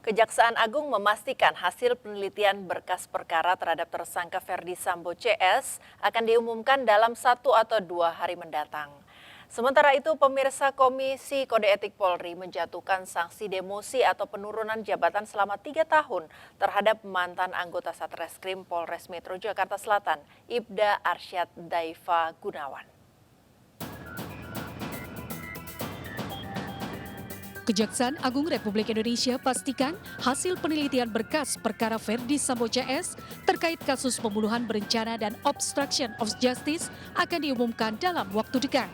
Kejaksaan Agung memastikan hasil penelitian berkas perkara terhadap tersangka Ferdi Sambo CS akan diumumkan dalam 1 atau 2 hari mendatang. Sementara itu, pemirsa Komisi Kode Etik Polri menjatuhkan sanksi demosi atau penurunan jabatan selama 3 tahun terhadap mantan anggota Satreskrim Polres Metro Jakarta Selatan, Ibda Arsyad Daifa Gunawan. Kejaksaan Agung Republik Indonesia pastikan hasil penelitian berkas perkara Ferdi Sambo CS terkait kasus pembunuhan berencana dan obstruction of justice akan diumumkan dalam waktu dekat.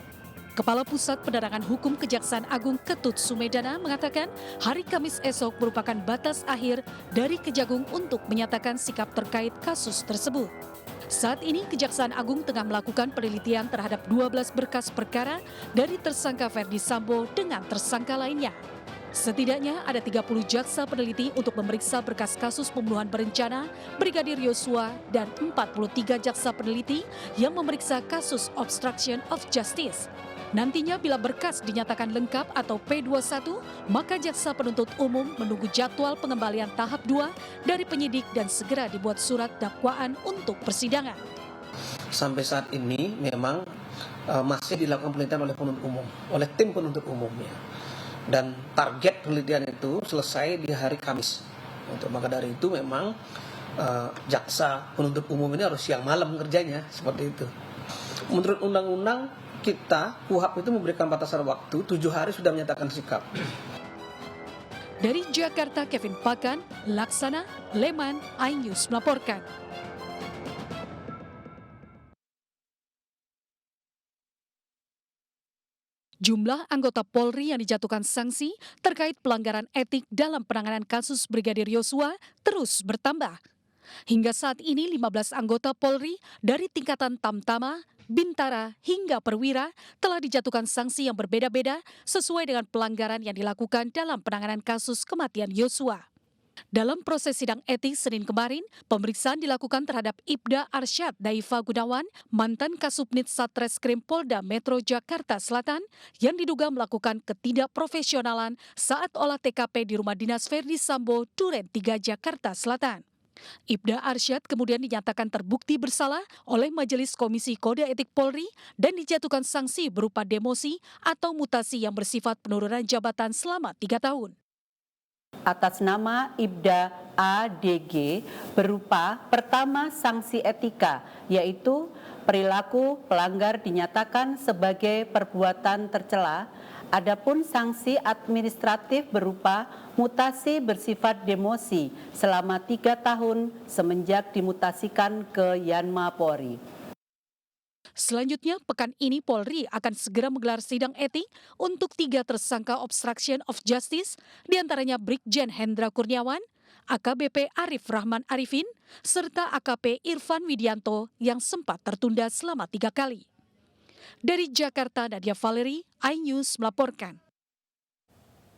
Kepala Pusat Penerangan Hukum Kejaksaan Agung Ketut Sumedana mengatakan hari Kamis esok merupakan batas akhir dari Kejagung untuk menyatakan sikap terkait kasus tersebut. Saat ini Kejaksaan Agung tengah melakukan penelitian terhadap 12 berkas perkara dari tersangka Ferdi Sambo dengan tersangka lainnya. Setidaknya ada 30 jaksa peneliti untuk memeriksa berkas kasus pembunuhan berencana Brigadir Yosua dan 43 jaksa peneliti yang memeriksa kasus obstruction of justice. Nantinya bila berkas dinyatakan lengkap atau P21, maka jaksa penuntut umum menunggu jadwal pengembalian tahap 2 dari penyidik dan segera dibuat surat dakwaan untuk persidangan. Sampai saat ini memang masih dilakukan penelitian oleh penuntut umum, oleh tim penuntut umumnya. Dan target penelitian itu selesai di hari Kamis. Maka dari itu memang jaksa penuntut umum ini harus siang malam kerjanya, seperti itu. Menurut undang-undang kita, KUHP itu memberikan batasan waktu 7 hari sudah menyatakan sikap. Dari Jakarta, Kevin Pakan, Laksana, Leman, iNews melaporkan. Jumlah anggota Polri yang dijatuhkan sanksi terkait pelanggaran etik dalam penanganan kasus Brigadir Yosua terus bertambah. Hingga saat ini 15 anggota Polri dari tingkatan Tamtama, Bintara hingga Perwira telah dijatuhkan sanksi yang berbeda-beda sesuai dengan pelanggaran yang dilakukan dalam penanganan kasus kematian Yosua. Dalam proses sidang etik Senin kemarin, pemeriksaan dilakukan terhadap Ibda Arsyad Daifa Gunawan, mantan Kasubnit Satreskrim Polda Metro Jakarta Selatan, yang diduga melakukan ketidakprofesionalan saat olah TKP di rumah dinas Ferdi Sambo, Duren 3 Jakarta Selatan. Ibda Arsyad kemudian dinyatakan terbukti bersalah oleh Majelis Komisi Kode Etik Polri dan dijatuhkan sanksi berupa demosi atau mutasi yang bersifat penurunan jabatan selama 3 tahun. Atas nama Ibda ADG berupa pertama sanksi etika, yaitu perilaku pelanggar dinyatakan sebagai perbuatan tercela. Adapun sanksi administratif berupa mutasi bersifat demosi selama 3 tahun semenjak dimutasikan ke Yanma Polri. Selanjutnya, pekan ini Polri akan segera menggelar sidang etik untuk 3 tersangka obstruction of justice, diantaranya Brigjen Hendra Kurniawan, AKBP Arif Rahman Arifin, serta AKP Irfan Widianto yang sempat tertunda selama 3 kali. Dari Jakarta, Nadia Valeri, iNews melaporkan.